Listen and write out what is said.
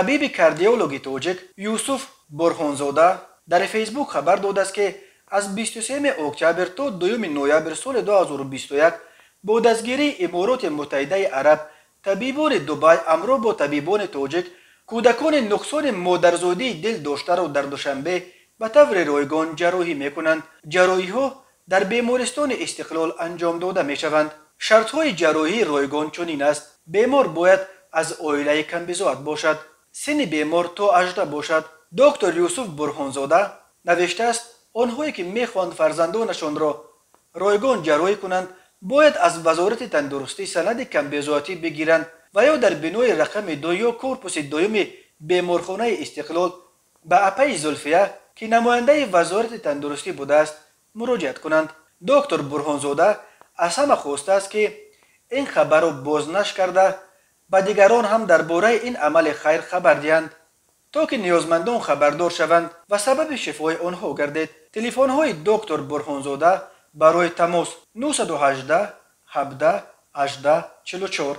طبیب کاردیولوژی توجیک یوسف برهانزاده در فیسبوک خبر داده است که از 23 اکتبر تا 2 نوامبر سال 2021 با دستگیری امارات متحده عرب طبیبان دبی امرو با طبیبان توجیک کودکان نقصان مادرزادی دل داشته را در دوشنبه به طور رایگان جراحی میکنند. جراحی ها در بیمارستان استقلال انجام داده می شوند. شرط های جراحی رایگان چنین است: بیمار باید از عائله کمبزاعت باشد، سن بیمار تا 18 باشد. دکتر یوسف برهانزاده نوشته است آنهایی که میخواهند فرزندانشان را رایگان جراحی کنند باید از وزارت تندرستی سند کمبزاعتی بگیرند و یا در بنای رقم 2 یا کورپوس دوم بیمارخانه استقلال به اپی زلفیه که نماینده وزارت تندرستی بوده است مراجعت کنند. دکتر برهانزاده از همه خواسته است که این خبر را بازنشر کرده به دیگران هم درباره این عمل خیر خبر دهند تا که نیازمندان خبردار شوند و سبب شفای آنها گردید. تلفن های دکتر برهانزاده برای تماس 918 17 18 44